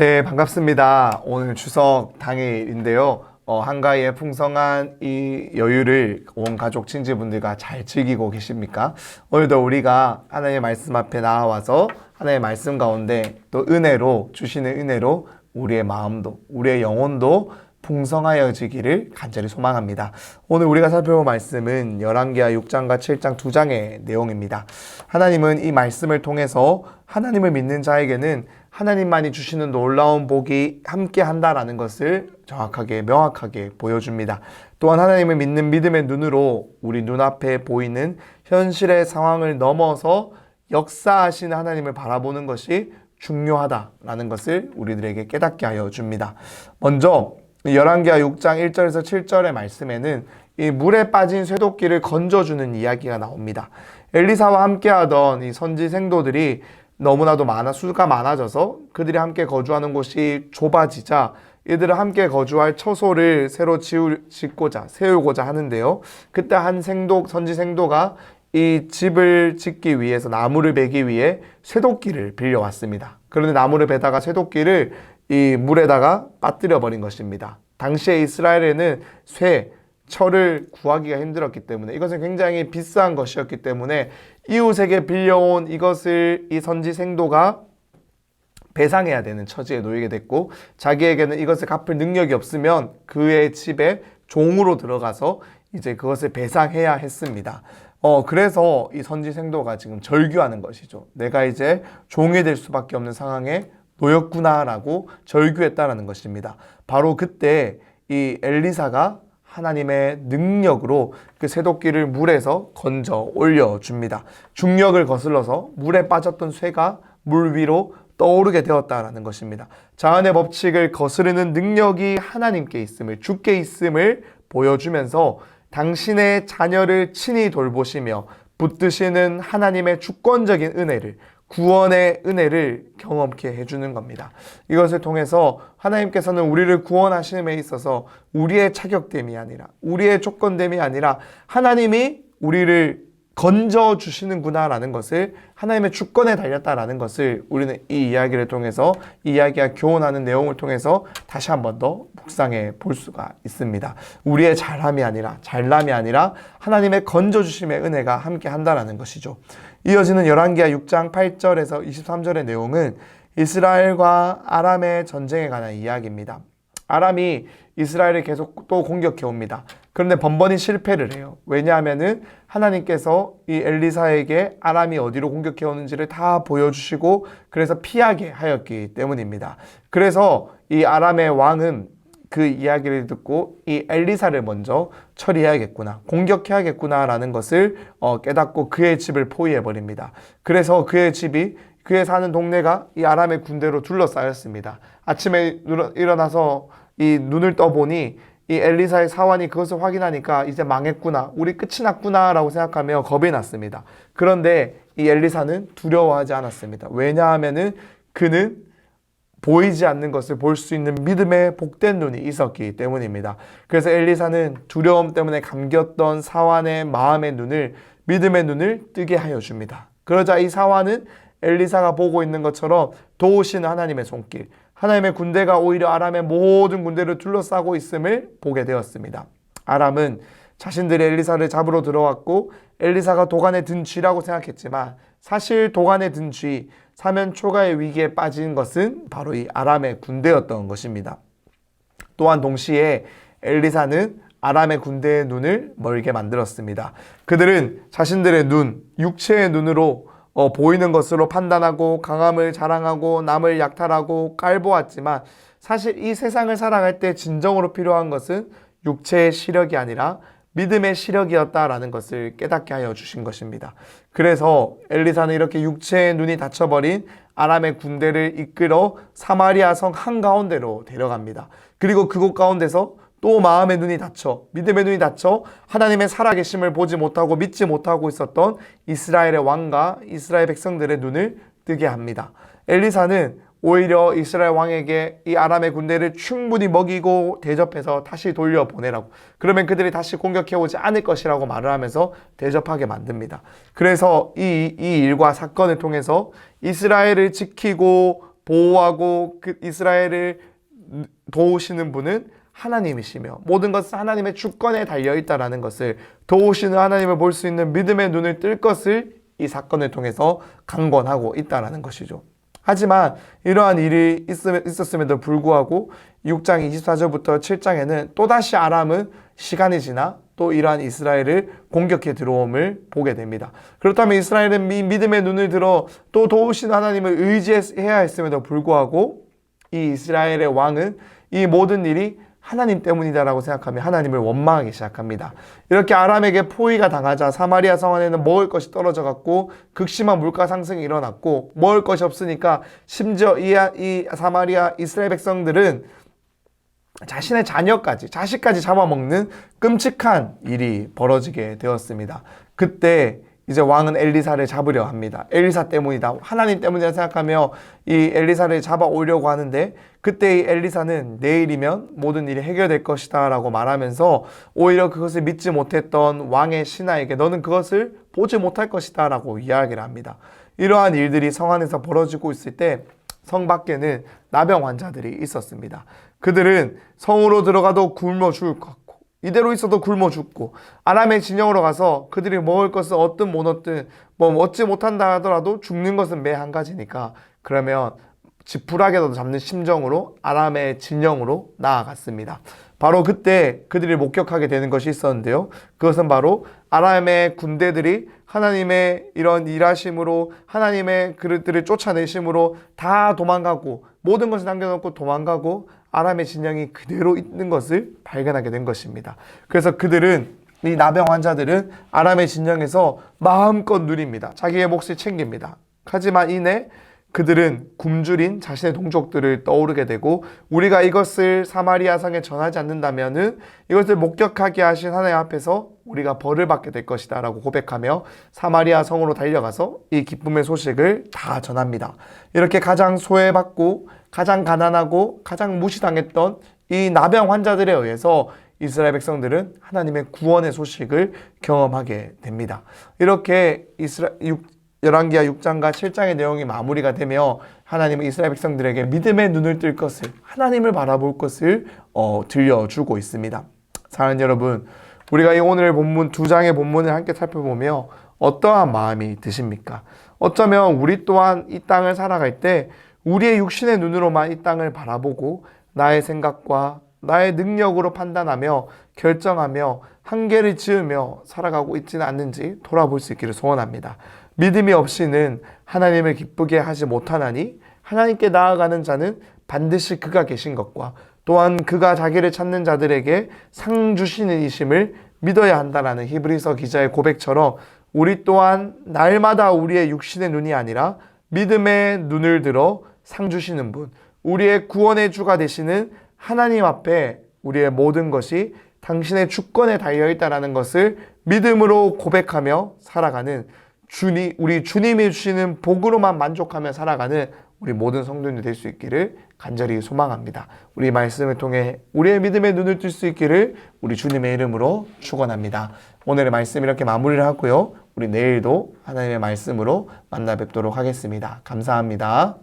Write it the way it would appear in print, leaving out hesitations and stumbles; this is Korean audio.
네, 반갑습니다. 오늘 추석 당일인데요. 한가위의 풍성한 이 여유를 온 가족 친지분들과 잘 즐기고 계십니까? 오늘도 우리가 하나님의 말씀 앞에 나와서 하나님의 말씀 가운데 또 은혜로 주시는 은혜로 우리의 마음도 우리의 영혼도 풍성하여지기를 간절히 소망합니다. 오늘 우리가 살펴볼 말씀은 열왕기하 6장과 7장 2장의 내용입니다. 하나님은 이 말씀을 통해서 하나님을 믿는 자에게는 하나님만이 주시는 놀라운 복이 함께 한다라는 것을 정확하게 명확하게 보여줍니다. 또한 하나님을 믿는 믿음의 눈으로 우리 눈앞에 보이는 현실의 상황을 넘어서 역사하시는 하나님을 바라보는 것이 중요하다라는 것을 우리들에게 깨닫게 하여 줍니다. 먼저 열왕기하 6장 1절에서 7절의 말씀에는 이 물에 빠진 쇠도끼를 건져주는 이야기가 나옵니다. 엘리사와 함께하던 이 선지 생도들이 너무나도 수가 많아져서 그들이 함께 거주하는 곳이 좁아지자 이들은 함께 거주할 처소를 새로 세우고자 하는데요. 그때 한 선지 생도가 이 집을 짓기 위해서 나무를 베기 위해 쇠도끼를 빌려왔습니다. 그런데 나무를 베다가 쇠도끼를 이 물에다가 빠뜨려 버린 것입니다. 당시에 이스라엘에는 철을 구하기가 힘들었기 때문에 이것은 굉장히 비싼 것이었기 때문에 이웃에게 빌려온 이것을 이 선지 생도가 배상해야 되는 처지에 놓이게 됐고, 자기에게는 이것을 갚을 능력이 없으면 그의 집에 종으로 들어가서 이제 그것을 배상해야 했습니다. 그래서 이 선지 생도가 지금 절규하는 것이죠. 내가 이제 종이 될 수밖에 없는 상황에 놓였구나라고 절규했다라는 것입니다. 바로 그때 이 엘리사가 하나님의 능력으로 그 쇠도끼를 물에서 건져 올려줍니다. 중력을 거슬러서 물에 빠졌던 쇠가 물 위로 떠오르게 되었다라는 것입니다. 자연의 법칙을 거스르는 능력이 하나님께 있음을, 주께 있음을 보여주면서 당신의 자녀를 친히 돌보시며 붙드시는 하나님의 주권적인 은혜를, 구원의 은혜를 경험케 해주는 겁니다. 이것을 통해서 하나님께서는 우리를 구원하심에 있어서 우리의 차격됨이 아니라, 우리의 조건됨이 아니라 하나님이 우리를 건져주시는구나라는 것을, 하나님의 주권에 달렸다라는 것을 우리는 이 이야기를 통해서, 이 이야기가 교훈하는 내용을 통해서 다시 한 번 더 묵상해 볼 수가 있습니다. 우리의 잘남이 아니라 하나님의 건져주심의 은혜가 함께 한다라는 것이죠. 이어지는 열왕기하 6장 8절에서 23절의 내용은 이스라엘과 아람의 전쟁에 관한 이야기입니다. 아람이 이스라엘을 계속 또 공격해 옵니다. 그런데 번번이 실패를 해요. 왜냐하면은 하나님께서 이 엘리사에게 아람이 어디로 공격해 오는지를 다 보여주시고 그래서 피하게 하였기 때문입니다. 그래서 이 아람의 왕은 그 이야기를 듣고 이 엘리사를 먼저 처리해야겠구나, 공격해야겠구나 라는 것을 깨닫고 그의 집을 포위해버립니다. 그래서 그의 사는 동네가 이 아람의 군대로 둘러싸였습니다. 아침에 일어나서 이 눈을 떠보니 이 엘리사의 사환이 그것을 확인하니까 이제 망했구나, 우리 끝이 났구나 라고 생각하며 겁이 났습니다. 그런데 이 엘리사는 두려워하지 않았습니다. 왜냐하면은 그는 보이지 않는 것을 볼 수 있는 믿음의 복된 눈이 있었기 때문입니다. 그래서 엘리사는 두려움 때문에 감겼던 사환의 마음의 눈을, 믿음의 눈을 뜨게 하여 줍니다. 그러자 이 사환은 엘리사가 보고 있는 것처럼 도우시는 하나님의 손길, 하나님의 군대가 오히려 아람의 모든 군대를 둘러싸고 있음을 보게 되었습니다. 아람은 자신들이 엘리사를 잡으러 들어왔고 엘리사가 도간에 든 쥐라고 생각했지만 사실 도간에 든 쥐, 사면 초가의 위기에 빠진 것은 바로 이 아람의 군대였던 것입니다. 또한 동시에 엘리사는 아람의 군대의 눈을 멀게 만들었습니다. 그들은 자신들의 눈, 육체의 눈으로 보이는 것으로 판단하고 강함을 자랑하고 남을 약탈하고 깔보았지만 사실 이 세상을 살아갈 때 진정으로 필요한 것은 육체의 시력이 아니라 믿음의 시력이었다라는 것을 깨닫게 하여 주신 것입니다. 그래서 엘리사는 이렇게 육체의 눈이 닫혀버린 아람의 군대를 이끌어 사마리아 성 한가운데로 데려갑니다. 그리고 그곳 가운데서 또 마음의 눈이 닫혀, 믿음의 눈이 닫혀 하나님의 살아계심을 보지 못하고 믿지 못하고 있었던 이스라엘의 왕과 이스라엘 백성들의 눈을 뜨게 합니다. 엘리사는 오히려 이스라엘 왕에게 이 아람의 군대를 충분히 먹이고 대접해서 다시 돌려보내라고, 그러면 그들이 다시 공격해오지 않을 것이라고 말을 하면서 대접하게 만듭니다. 그래서 이 일과 사건을 통해서 이스라엘을 지키고 보호하고 그 이스라엘을 도우시는 분은 하나님이시며 모든 것은 하나님의 주권에 달려있다라는 것을, 도우시는 하나님을 볼 수 있는 믿음의 눈을 뜰 것을 이 사건을 통해서 강권하고 있다라는 것이죠. 하지만 이러한 일이 있었음에도 불구하고 6장 24절부터 7장에는 또다시 아람은 시간이 지나 또 이러한 이스라엘을 공격해 들어옴을 보게 됩니다. 그렇다면 이스라엘은 믿음의 눈을 들어 또 도우신 하나님을 의지해야 했음에도 불구하고 이 이스라엘의 왕은 이 모든 일이 하나님 때문이다라고 생각하며 하나님을 원망하기 시작합니다. 이렇게 아람에게 포위가 당하자 사마리아 성 안에는 먹을 것이 떨어져 갔고 극심한 물가 상승이 일어났고, 먹을 것이 없으니까 심지어 이 사마리아 이스라엘 백성들은 자신의 자식까지 잡아먹는 끔찍한 일이 벌어지게 되었습니다. 그때 이제 왕은 엘리사를 잡으려 합니다. 엘리사 때문이다, 하나님 때문이다 생각하며 이 엘리사를 잡아오려고 하는데, 그때 이 엘리사는 내일이면 모든 일이 해결될 것이다 라고 말하면서 오히려 그것을 믿지 못했던 왕의 신하에게 너는 그것을 보지 못할 것이다 라고 이야기를 합니다. 이러한 일들이 성 안에서 벌어지고 있을 때 성 밖에는 나병 환자들이 있었습니다. 그들은 성으로 들어가도 굶어 죽을 것 같고, 이대로 있어도 굶어 죽고, 아람의 진영으로 가서 그들이 먹을 것은 얻든 못 얻든 얻지 못한다 하더라도 죽는 것은 매 한 가지니까, 그러면 지푸라기라도 잡는 심정으로 아람의 진영으로 나아갔습니다. 바로 그때 그들이 목격하게 되는 것이 있었는데요. 그것은 바로 아람의 군대들이 하나님의 이런 일하심으로, 하나님의 그들을 쫓아내심으로 다 도망가고, 모든 것을 남겨놓고 도망가고 아람의 진영이 그대로 있는 것을 발견하게 된 것입니다. 그래서 이 나병 환자들은 아람의 진영에서 마음껏 누립니다. 자기의 몫을 챙깁니다. 하지만 이내 그들은 굶주린 자신의 동족들을 떠오르게 되고, 우리가 이것을 사마리아 성에 전하지 않는다면은 이것을 목격하게 하신 하나님 앞에서 우리가 벌을 받게 될 것이다 라고 고백하며 사마리아 성으로 달려가서 이 기쁨의 소식을 다 전합니다. 이렇게 가장 소외받고 가장 가난하고 가장 무시당했던 이 나병 환자들에 의해서 이스라엘 백성들은 하나님의 구원의 소식을 경험하게 됩니다. 이렇게 열왕기하 6장과 7장의 내용이 마무리가 되며 하나님은 이스라엘 백성들에게 믿음의 눈을 뜰 것을, 하나님을 바라볼 것을 들려주고 있습니다. 사랑하는 여러분, 우리가 이 오늘 본문 2장의 본문을 함께 살펴보며 어떠한 마음이 드십니까? 어쩌면 우리 또한 이 땅을 살아갈 때 우리의 육신의 눈으로만 이 땅을 바라보고 나의 생각과 나의 능력으로 판단하며 결정하며 한계를 지으며 살아가고 있지는 않는지 돌아볼 수 있기를 소원합니다. 믿음이 없이는 하나님을 기쁘게 하지 못하나니 하나님께 나아가는 자는 반드시 그가 계신 것과 또한 그가 자기를 찾는 자들에게 상 주시는 이심을 믿어야 한다라는 히브리서 기자의 고백처럼, 우리 또한 날마다 우리의 육신의 눈이 아니라 믿음의 눈을 들어 상 주시는 분, 우리의 구원의 주가 되시는 하나님 앞에 우리의 모든 것이 당신의 주권에 달려있다는 것을 믿음으로 고백하며 살아가는, 우리 주님이 주시는 복으로만 만족하며 살아가는 우리 모든 성도님들 될 수 있기를 간절히 소망합니다. 우리 말씀을 통해 우리의 믿음의 눈을 뜰 수 있기를 우리 주님의 이름으로 축원합니다. 오늘의 말씀 이렇게 마무리를 하고요. 우리 내일도 하나님의 말씀으로 만나 뵙도록 하겠습니다. 감사합니다.